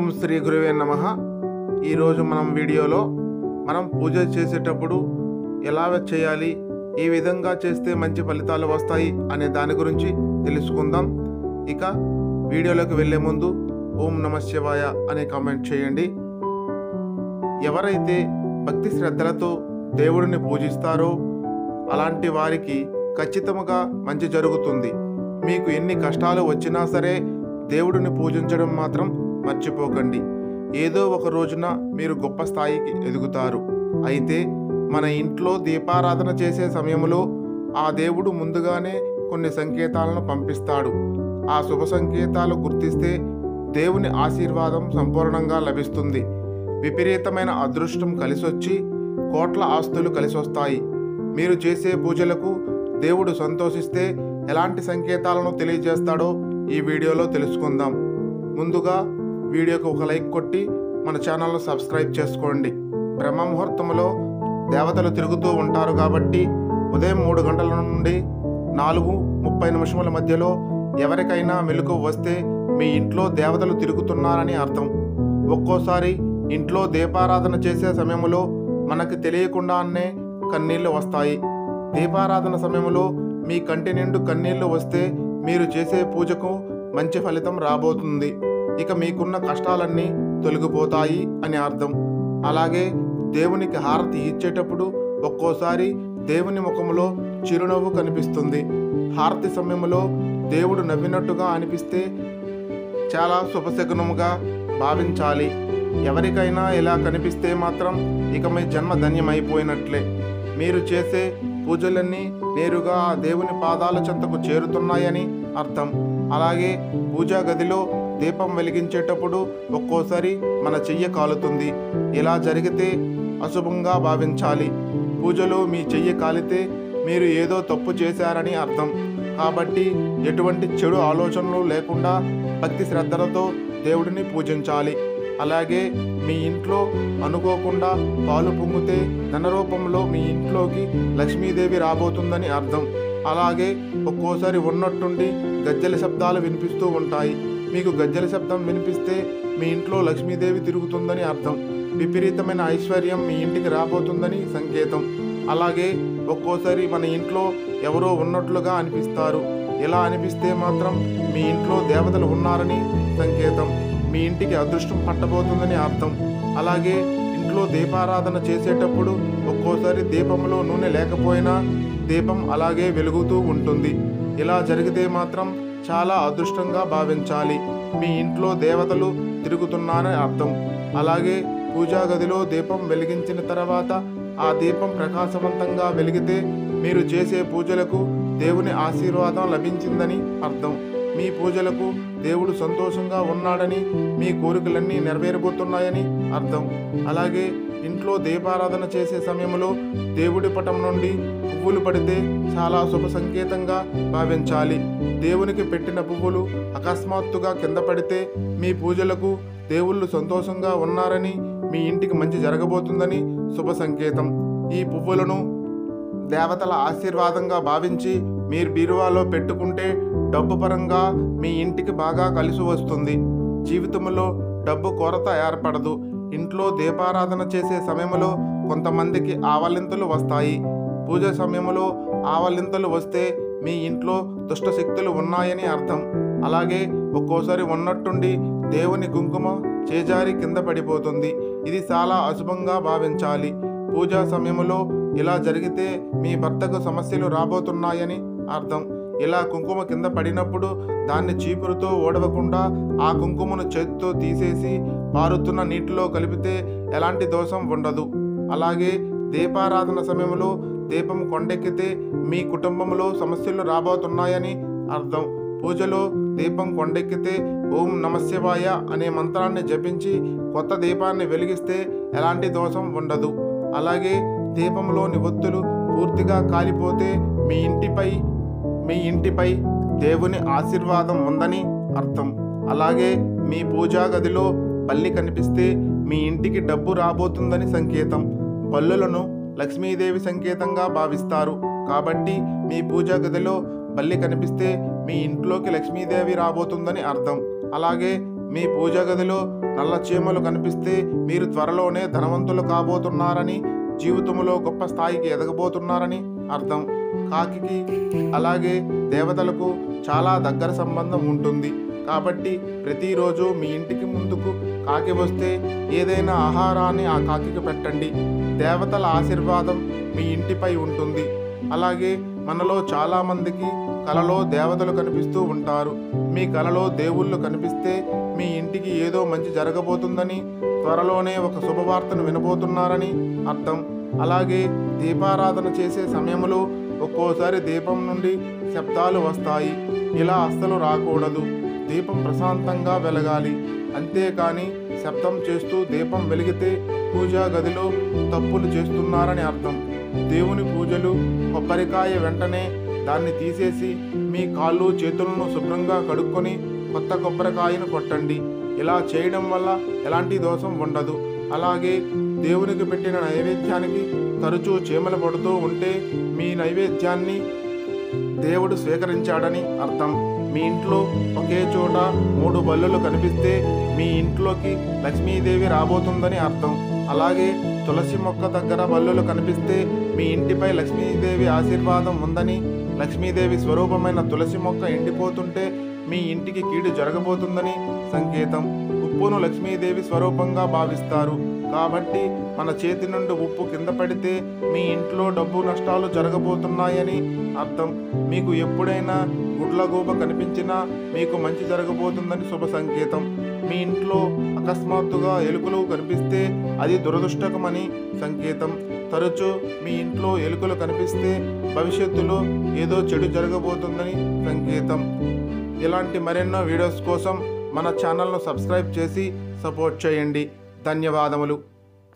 ఓం శ్రీ గురువే నమః. ఈరోజు మనం వీడియోలో పూజ చేసేటప్పుడు ఎలా చేయాలి, ఏ విధంగా చేస్తే మంచి ఫలితాలు వస్తాయి అనే దాని గురించి తెలుసుకుందాం. ఇక వీడియోలోకి వెళ్ళే ముందు ఓం నమః శివాయ అనే కామెంట్ చేయండి. ఎవరైతే భక్తి శ్రద్ధలతో దేవుడిని పూజిస్తారో అలాంటి వారికి ఖచ్చితంగా మంచి జరుగుతుంది. మీకు ఎన్ని కష్టాలు వచ్చినా సరే దేవుడిని పూజించడం మాత్రం మర్చిపోకండి. ఏదో ఒక రోజున మీరు గొప్ప స్థాయికి ఎదుగుతారు. అయితే మన ఇంట్లో దీపారాధన చేసే సమయంలో ఆ దేవుడు ముందుగానే కొన్ని సంకేతాలను పంపిస్తాడు. ఆ శుభ సంకేతాలు గుర్తిస్తే దేవుని ఆశీర్వాదం సంపూర్ణంగా లభిస్తుంది. విపరీతమైన అదృష్టం కలిసొచ్చి కోట్ల ఆస్తులు కలిసొస్తాయి. మీరు చేసే పూజలకు దేవుడు సంతోషిస్తే ఎలాంటి సంకేతాలను తెలియజేస్తాడో ఈ వీడియోలో తెలుసుకుందాం. ముందుగా వీడియోకి ఒక లైక్ కొట్టి మన ఛానల్ను సబ్స్క్రైబ్ చేసుకోండి. బ్రహ్మముహూర్తంలో దేవతలు తిరుగుతూ ఉంటారు కాబట్టి ఉదయం 3 గంటల నుండి 4:30 మధ్యలో ఎవరికైనా మెలకువ వస్తే మీ ఇంట్లో దేవతలు తిరుగుతున్నారని అర్థం. ఒక్కోసారి ఇంట్లో దీపారాధన చేసే సమయంలో మనకు తెలియకుండానే కన్నీళ్లు వస్తాయి. దీపారాధన సమయంలో మీ కంటి నిండు కన్నీళ్లు వస్తే మీరు చేసే పూజకు మంచి ఫలితం రాబోతుంది. ఇక మీకున్న కష్టాలన్నీ తొలగిపోతాయి అని అర్థం. అలాగే దేవునికి హారతి ఇచ్చేటప్పుడు ఒక్కోసారి దేవుని ముఖంలో చిరునవ్వు కనిపిస్తుంది. హారతి సమయంలో దేవుడు నవ్వినట్టుగా అనిపిస్తే చాలా శుభశకునముగా భావించాలి. ఎవరికైనా ఇలా కనిపిస్తే మాత్రం ఇక మీ జన్మ ధన్యమైపోయినట్లే. మీరు చేసే పూజలన్నీ నేరుగా ఆ దేవుని పాదాల చెంతకు చేరుతున్నాయని అర్థం. అలాగే పూజా గదిలో దీపం వెలిగించేటప్పుడు ఒక్కోసారి మన చెయ్యి కాలుతుంది. ఇలా జరిగితే అశుభంగా భావించాలి. పూజలో మీ చెయ్యి కాలితే మీరు ఏదో తప్పు చేశారని అర్థం. కాబట్టి ఎటువంటి చెడు ఆలోచనలు లేకుండా భక్తి శ్రద్ధలతో దేవుడిని పూజించాలి. అలాగే మీ ఇంట్లో అనుకోకుండా పాలు పొంగితే ధన రూపంలో మీ ఇంట్లోకి లక్ష్మీదేవి రాబోతుందని అర్థం. అలాగే ఒక్కోసారి ఉన్నట్టుండి గజ్జెల శబ్దాలు వినిపిస్తూ ఉంటాయి. మీకు గజ్జెల శబ్దం వినిపిస్తే మీ ఇంట్లో లక్ష్మీదేవి తిరుగుతుందని అర్థం. విపరీతమైన ఐశ్వర్యం మీ ఇంటికి రాబోతుందని సంకేతం. అలాగే ఒక్కోసారి మన ఇంట్లో ఎవరో ఉన్నట్లుగా అనిపిస్తారు. ఇలా అనిపిస్తే మాత్రం మీ ఇంట్లో దేవతలు ఉన్నారని సంకేతం. మీ ఇంటికి అదృష్టం పట్టబోతుందని అర్థం. అలాగే ఇంట్లో దీపారాధన చేసేటప్పుడు ఒక్కోసారి దీపంలో నూనె లేకపోయినా దీపం అలాగే వెలుగుతూ ఉంటుంది. ఇలా జరిగితే మాత్రం చాలా అదృష్టంగా భావించాలి. మీ ఇంట్లో దేవతలు తిరుగుతున్నారని అర్థం. అలాగే పూజా గదిలో దీపం వెలిగించిన తర్వాత ఆ దీపం ప్రకాశవంతంగా వెలిగితే మీరు చేసే పూజలకు దేవుని ఆశీర్వాదం లభించిందని అర్థం. మీ పూజలకు దేవుడు సంతోషంగా ఉన్నాడని, మీ కోరికలన్నీ నెరవేరబోతున్నాయని అర్థం. అలాగే ఇంట్లో దీపారాధన చేసే సమయంలో దేవుడి పటం నుండి పువ్వులు పడితే చాలా శుభ సంకేతంగా భావించాలి. దేవునికి పెట్టిన పువ్వులు అకస్మాత్తుగా కింద పడితే మీ పూజలకు దేవుళ్ళు సంతోషంగా ఉన్నారని, మీ ఇంటికి మంచి జరగబోతుందని శుభ సంకేతం. ఈ పువ్వులను దేవతల ఆశీర్వాదంగా భావించి మీరు బీరువాలో పెట్టుకుంటే డబ్బు పరంగా మీ ఇంటికి బాగా కలిసి వస్తుంది. జీవితంలో డబ్బు కొరత ఏర్పడదు. ఇంట్లో దీపారాధన చేసే సమయంలో కొంతమందికి ఆవలింతలు వస్తాయి. పూజ సమయంలో ఆవలింతలు వస్తే మీ ఇంట్లో దుష్ట శక్తులు ఉన్నాయని అర్థం. అలాగే ఒక్కోసారి ఉన్నట్టుండి దేవుని కుంకుమ చేజారి కింద పడిపోతుంది. ఇది చాలా అశుభంగా భావించాలి. పూజా సమయంలో ఇలా జరిగితే మీ భర్తకు సమస్యలు రాబోతున్నాయని అర్థం. ఇలా కుంకుమ కింద పడినప్పుడు దాన్ని చీపురుతో ఓడవకుండా ఆ కుంకుమను చేతితో తీసేసి పారుతున్న నీటిలో కలిపితే ఎలాంటి దోషం ఉండదు. అలాగే దీపారాధన సమయంలో దీపం కొండెక్కితే మీ కుటుంబంలో సమస్యలు రాబోతున్నాయని అర్థం. పూజలో దీపం కొండెక్కితే ఓం నమః శివాయ అనే మంత్రాన్ని జపించి కొత్త దీపాన్ని వెలిగిస్తే ఎలాంటి దోషం ఉండదు. అలాగే దీపంలోని ఒత్తులు పూర్తిగా కాలిపోతే మీ ఇంటిపై దేవుని ఆశీర్వాదం ఉందని అర్థం. అలాగే మీ పూజా గదిలో బల్లి కనిపిస్తే మీ ఇంటికి డబ్బు రాబోతుందని సంకేతం. బల్లులను లక్ష్మీదేవి సంకేతంగా భావిస్తారు. కాబట్టి మీ పూజా గదిలో బల్లి కనిపిస్తే మీ ఇంట్లోకి లక్ష్మీదేవి రాబోతుందని అర్థం. అలాగే మీ పూజా గదిలో నల్ల చీమలు కనిపిస్తే మీరు త్వరలోనే ధనవంతులు కాబోతున్నారని, జీవితంలో గొప్ప స్థాయికి ఎదగబోతున్నారని అర్థం. కాకికి అలాగే దేవతలకు చాలా దగ్గర సంబంధం ఉంటుంది. కాబట్టి ప్రతిరోజు మీ ఇంటికి ముందుకు కాకి వస్తే ఏదైనా ఆహారాన్ని ఆ కాకికి పెట్టండి. దేవతల ఆశీర్వాదం మీ ఇంటిపై ఉంటుంది. అలాగే మనలో చాలామందికి కలలో దేవతలు కనిపిస్తూ ఉంటారు. మీ కలలో దేవుళ్ళు కనిపిస్తే మీ ఇంటికి ఏదో మంచి జరగబోతుందని, త్వరలోనే ఒక శుభవార్తను వినబోతున్నారని అర్థం. అలాగే దీపారాధన చేసే సమయంలో ఒక్కోసారి దీపం నుండి శబ్దాలు వస్తాయి. ఇలా అస్సలు రాకూడదు. దీపం ప్రశాంతంగా వెలగాలి. అంతేకాని శబ్దం చేస్తూ దీపం వెలిగితే పూజా గదిలో తప్పులు చేస్తున్నారని అర్థం. దేవుని పూజలు కొబ్బరికాయ వెంటనే దాన్ని తీసేసి మీ కాళ్ళు చేతులను శుభ్రంగా కడుక్కొని కొత్త కొబ్బరికాయను కొట్టండి. ఇలా చేయడం వల్ల ఎలాంటి దోషం ఉండదు. అలాగే దేవునికి పెట్టిన నైవేద్యానికి తరచూ చీమలు పడుతూ ఉంటే మీ నైవేద్యాన్ని దేవుడు స్వీకరించాడని అర్థం. మీ ఇంట్లో ఒకే చోట 3 బల్లులు కనిపిస్తే మీ ఇంట్లోకి లక్ష్మీదేవి రాబోతుందని అర్థం. అలాగే తులసి మొక్క దగ్గర బల్లులు కనిపిస్తే మీ ఇంటిపై లక్ష్మీదేవి ఆశీర్వాదం ఉందని, లక్ష్మీదేవి స్వరూపమైన తులసి మొక్క ఎండిపోతుంటే మీ ఇంటికి కీడు జరగబోతుందని సంకేతం. ఉప్పును లక్ష్మీదేవి స్వరూపంగా భావిస్తారు. కాబట్టి మన చేతి నుండి ఉప్పు కింద పడితే మీ ఇంట్లో డబ్బు నష్టాలు జరగబోతున్నాయని అర్థం. మీకు ఎప్పుడైనా గుడ్లగూబ కనిపించినా మీకు మంచి జరగబోతుందని శుభ సంకేతం. మీ ఇంట్లో అకస్మాత్తుగా ఎలుకలు కనిపిస్తే అది దురదృష్టకమని సంకేతం. తరచూ మీ ఇంట్లో ఎలుకలు కనిపిస్తే భవిష్యత్తులో ఏదో చెడు జరగబోతుందని సంకేతం. ఇలాంటి మరెన్నో వీడియోస్ కోసం మన ఛానల్ను సబ్స్క్రైబ్ చేసి సపోర్ట్ చేయండి. ధన్యవాదములు.